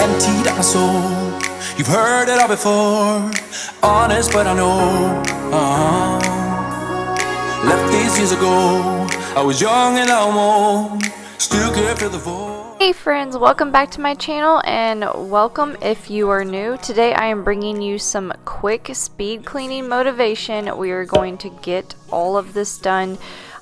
emptied out my soul. You've heard it all before, honest but I know. Left these years ago, I was young and I'm old, still can't feel the void. Hey friends, welcome back to my channel, and welcome if you are new. Today I am bringing you some quick speed cleaning motivation. We are going to get all of this done.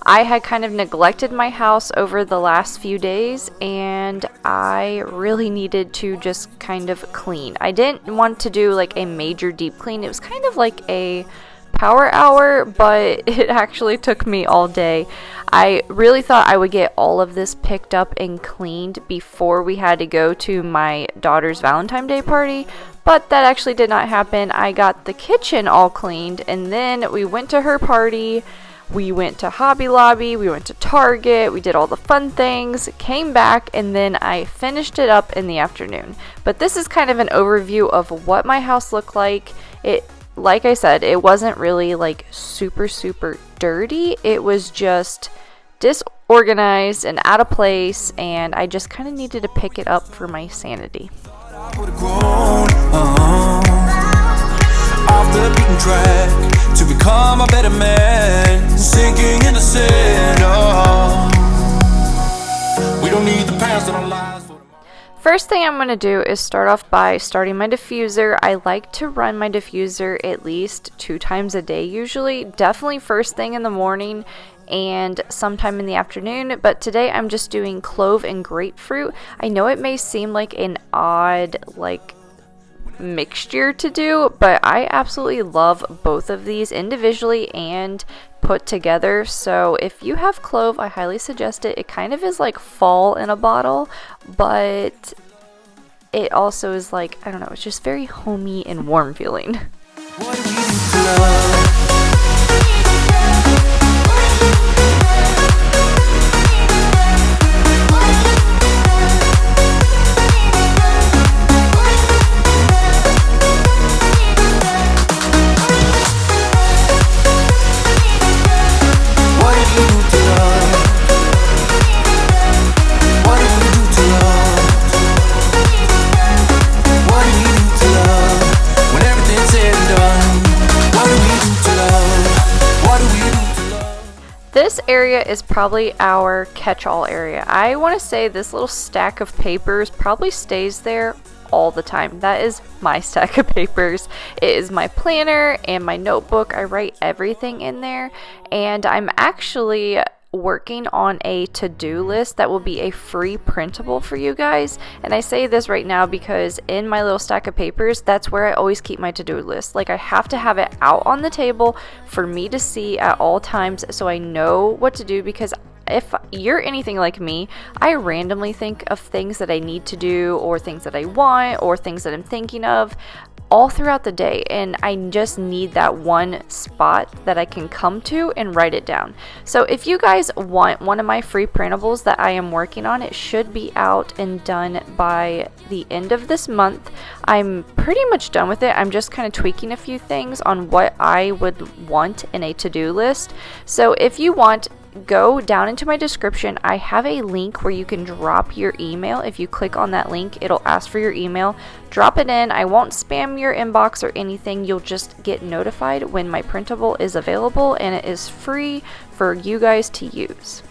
I had kind of neglected my house over the last few days, and I really needed to just kind of clean. I didn't want to do like a major deep clean. It was kind of like a power hour, but it actually took me all day. I really thought I would get all of this picked up and cleaned before we had to go to my daughter's Valentine's Day party, but that actually did not happen. I got the kitchen all cleaned, and then we went to her party. We went to Hobby Lobby, we went to Target, we did all the fun things, came back, and then I finished it up in the afternoon. But this is kind of an overview of what my house looked like. Like I said, it wasn't really like super dirty. It was just disorganized and out of place, and I just kind of needed to pick it up for my sanity. Off the beaten track to become a better man, sinking into sin. We don't need the past in our lives. First thing I'm going to do is start off by starting my diffuser. I like to run my diffuser at least 2 times a day usually. Definitely first thing in the morning and sometime in the afternoon, but today I'm just doing clove and grapefruit. I know it may seem like an odd mixture to do, but I absolutely love both of these individually and put together. So if you have clove, I highly suggest it. It kind of is like fall in a bottle, but it also is like, I don't know, it's just very homey and warm feeling. What do we do to love? This area is probably our catch-all area. I want to say this little stack of papers probably stays there all the time. That is my stack of papers. It is my planner and my notebook. I write everything in there, and I'm actually working on a to-do list that will be a free printable for you guys. And I say this right now because in my little stack of papers, that's where I always keep my to-do list. Like, I have to have it out on the table for me to see at all times so I know what to do, because if you're anything like me, I randomly think of things that I need to do, or things that I want, or things that I'm thinking of all throughout the day, and I just need that one spot that I can come to and write it down. So if you guys want one of my free printables that I am working on, it should be out and done by the end of this month. I'm pretty much done with it. I'm just kind of tweaking a few things on what I would want in a to-do list. So if you want, go down into my description. I have a link where you can drop your email. If you click on that link, it'll ask for your email. Drop it in. I won't spam your inbox or anything. You'll just get notified when my printable is available, and it is free for you guys to use.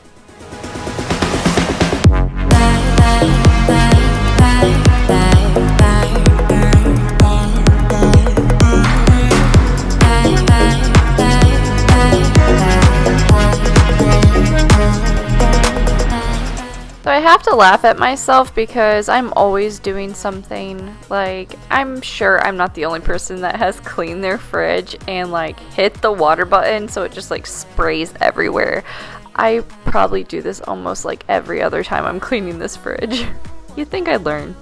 So I have to laugh at myself because I'm always doing something. Like, I'm sure I'm not the only person that has cleaned their fridge and like hit the water button so it just like sprays everywhere. I probably do this almost like every other time I'm cleaning this fridge. You'd think I'd learn.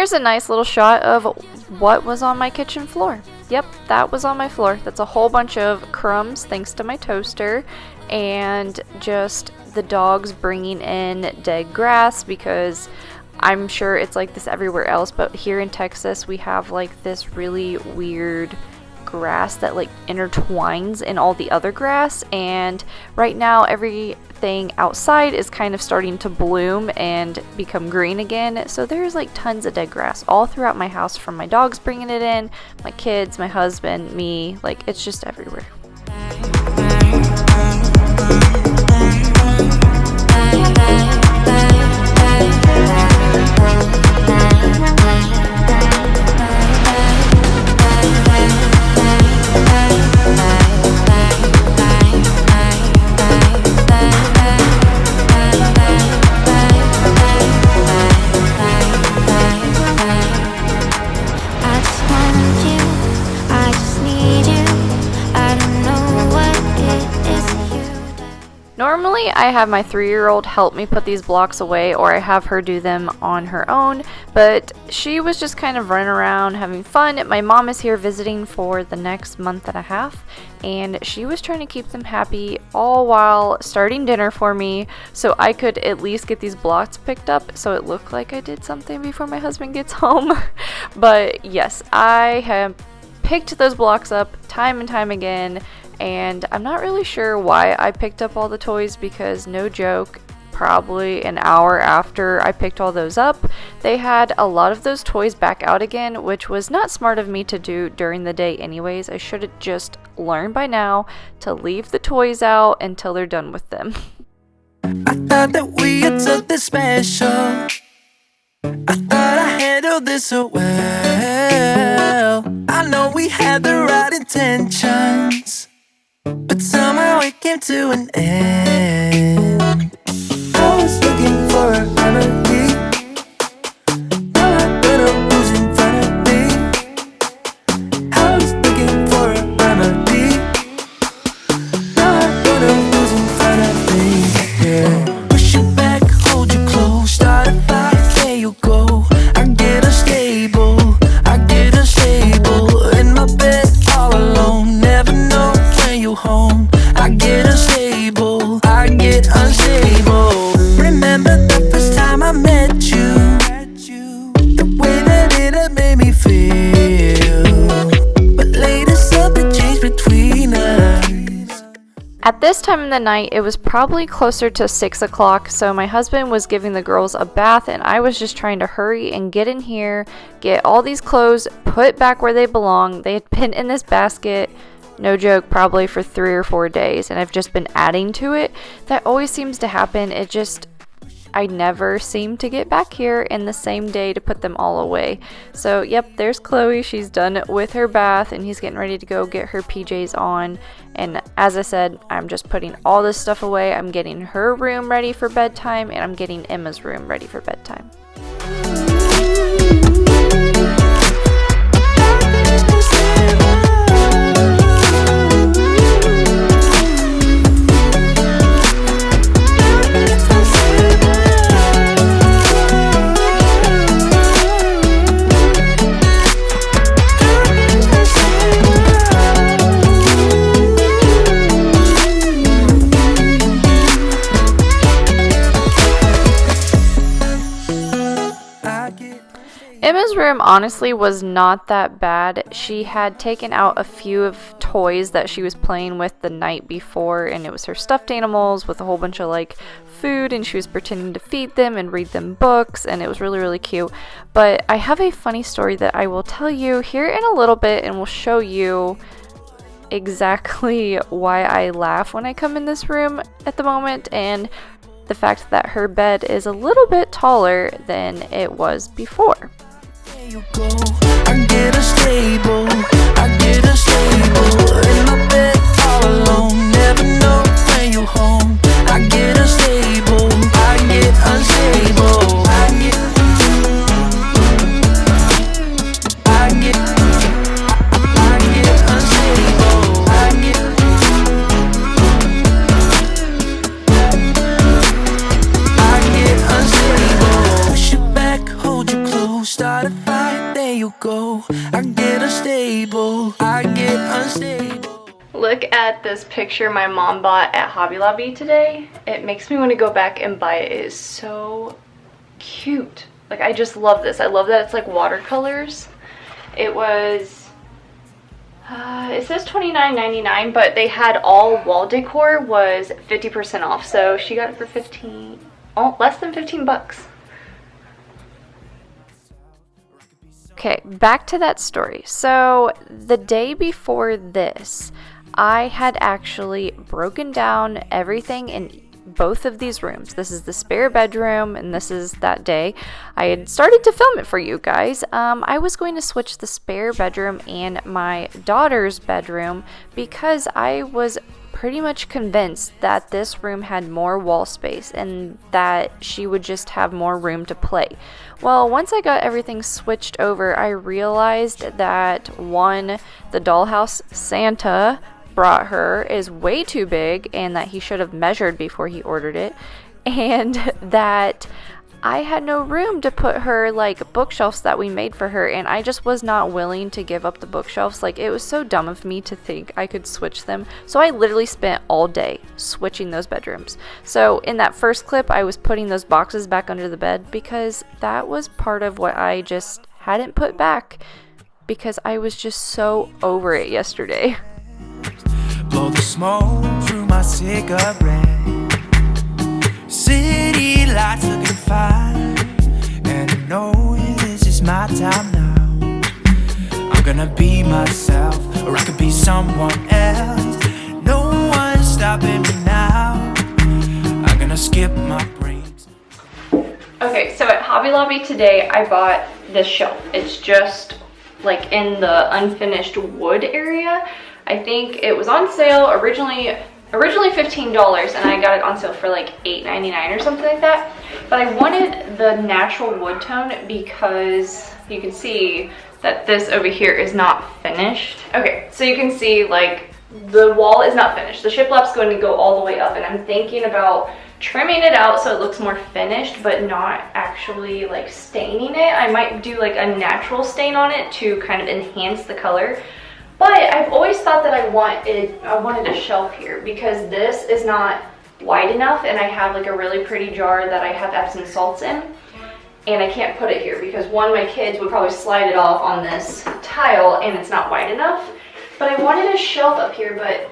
here's a nice little shot of what was on my kitchen floor. Yep, that was on my floor. That's a whole bunch of crumbs thanks to my toaster, and just the dogs bringing in dead grass, because I'm sure it's like this everywhere else, but here in Texas we have like this really weird grass that like intertwines in all the other grass, and right now everything outside is kind of starting to bloom and become green again. So there's like tons of dead grass all throughout my house, from my dogs bringing it in, my kids, my husband, me, like it's just everywhere. Normally I have my 3-year-old help me put these blocks away, or I have her do them on her own, but she was just kind of running around having fun. My mom is here visiting for the next month and a half, and she was trying to keep them happy all while starting dinner for me so I could at least get these blocks picked up so it looked like I did something before my husband gets home. But yes, I have picked those blocks up time and time again. And I'm not really sure why I picked up all the toys, because no joke, probably an hour after I picked all those up, they had a lot of those toys back out again, which was not smart of me to do during the day anyways. I should have just learned by now to leave the toys out until they're done with them. I thought that we had something special. I thought I handled this so well. I know we had the right intentions, but somehow it came to an end. I was looking for a remedy. Now I better who's in front of me. I was looking for a remedy. Now I better who's in front of me. Yeah. Push you back, hold you close, start a fight, there you go. I get unstable, in my bed all alone, never know when you home. I get unstable, remember the first time I met you, the way that it had made me feel, but later something changed between us. At this time of the night, it was probably closer to 6 o'clock, so my husband was giving the girls a bath, and I was just trying to hurry and get in here, get all these clothes put back where they belong. They had been in this basket, no joke, probably for 3 or 4 days, and I've just been adding to it. That always seems to happen. I never seem to get back here in the same day to put them all away. So yep, there's Chloe. She's done with her bath, and he's getting ready to go get her PJs on. And as I said, I'm just putting all this stuff away. I'm getting her room ready for bedtime, and I'm getting Emma's room ready for bedtime. Emma's room honestly was not that bad. She had taken out a few of toys that she was playing with the night before, and it was her stuffed animals with a whole bunch of like food, and she was pretending to feed them and read them books, and it was really, really cute. But I have a funny story that I will tell you here in a little bit, and will show you exactly why I laugh when I come in this room at the moment, and the fact that her bed is a little bit taller than it was before. You go, I get unstable, in my bed all alone, never know when you home. I get unstable, unstable, unstable. Push you back, hold you close, start a unstable. I get unstable. Look at this picture my mom bought at Hobby Lobby today. It makes me want to go back and buy it. It is so cute. Like, I just love this. I love that it's like watercolors. It was, it says $29.99, but they had all wall decor was 50% off. So she got it for less than 15 bucks. Okay, back to that story. So the day before this, I had actually broken down everything in both of these rooms. This is the spare bedroom, and this is that day. I had started to film it for you guys. I was going to switch the spare bedroom and my daughter's bedroom because I was pretty much convinced that this room had more wall space and that she would just have more room to play. Well, once I got everything switched over, I realized that one, the dollhouse Santa brought her is way too big and that he should have measured before he ordered it, and that I had no room to put her like bookshelves that we made for her, and I just was not willing to give up the bookshelves. Like, it was so dumb of me to think I could switch them. So I literally spent all day switching those bedrooms. So in that first clip, I was putting those boxes back under the bed because that was part of what I just hadn't put back because I was just so over it yesterday. Blow the smoke through my cigarette. City lights looking fine, and I know this is my time now. I'm gonna be myself, or I could be someone else. No one's stopping me now. I'm gonna skip my breaks. Okay, so at Hobby Lobby today, I bought this shelf. It's just like in the unfinished wood area. I think it was on sale originally $15, and I got it on sale for like $8.99 or something like that. But I wanted the natural wood tone because you can see that this over here is not finished. Okay, so you can see like the wall is not finished. The shiplap's going to go all the way up, and I'm thinking about trimming it out so it looks more finished but not actually like staining it. I might do like a natural stain on it to kind of enhance the color. But I've always thought that I wanted a shelf here because this is not wide enough, and I have like a really pretty jar that I have Epsom salts in, and I can't put it here because one, my kids would probably slide it off on this tile and it's not wide enough. But I wanted a shelf up here, but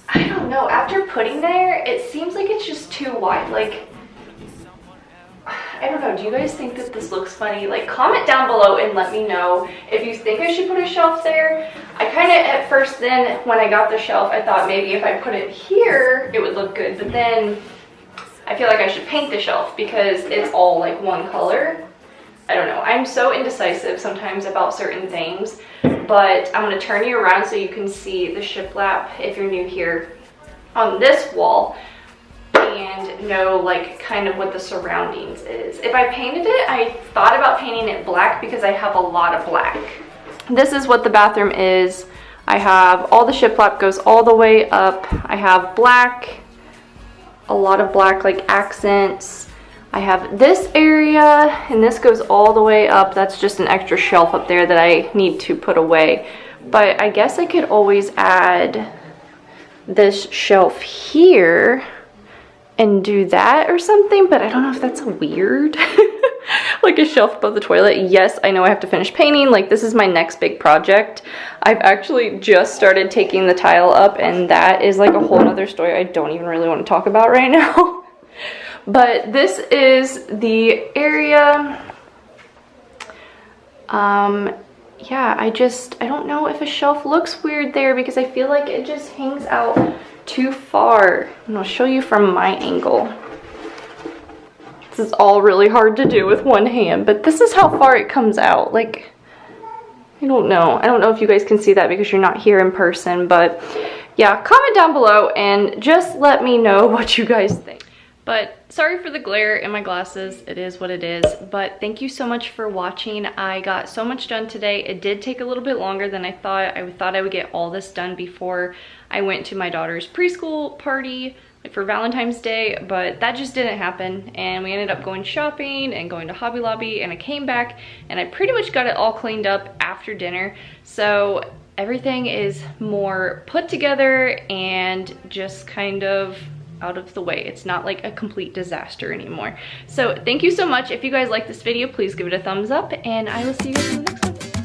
I don't know, after putting there, it seems like it's just too wide. Like, I don't know, do you guys think that this looks funny? Like, comment down below and let me know if you think I should put a shelf there. I kind of, at first then, when I got the shelf, I thought maybe if I put it here, it would look good. But then, I feel like I should paint the shelf because it's all like one color. I don't know, I'm so indecisive sometimes about certain things. But I'm going to turn you around so you can see the shiplap, if you're new here, on this wall. And know like kind of what the surroundings is. If I painted it, I thought about painting it black because I have a lot of black. This is what the bathroom is. I have all the shiplap goes all the way up. I have black, a lot of black like accents. I have this area, and this goes all the way up. That's just an extra shelf up there that I need to put away. But I guess I could always add this shelf here and do that or something, but I don't know if that's weird. Like a shelf above the toilet. Yes, I know I have to finish painting. Like, this is my next big project. I've actually just started taking the tile up, and that is like a whole nother story I don't even really want to talk about right now. But this is the area. Yeah, I don't know if a shelf looks weird there because I feel like it just hangs out too far. And I'll show you from my angle. This is all really hard to do with one hand, but this is how far it comes out. Like, I don't know if you guys can see that because you're not here in person, but yeah, comment down below and just let me know what you guys think. But sorry for the glare in my glasses, it is what it is. But thank you so much for watching. I got so much done today. It did take a little bit longer than I thought. I thought I would get all this done before I went to my daughter's preschool party, like for Valentine's Day, but that just didn't happen. And we ended up going shopping and going to Hobby Lobby, and I came back and I pretty much got it all cleaned up after dinner. So everything is more put together and just kind of out of the way. It's not like a complete disaster anymore. So thank you so much. If you guys like this video, please give it a thumbs up, and I will see you guys in the next one.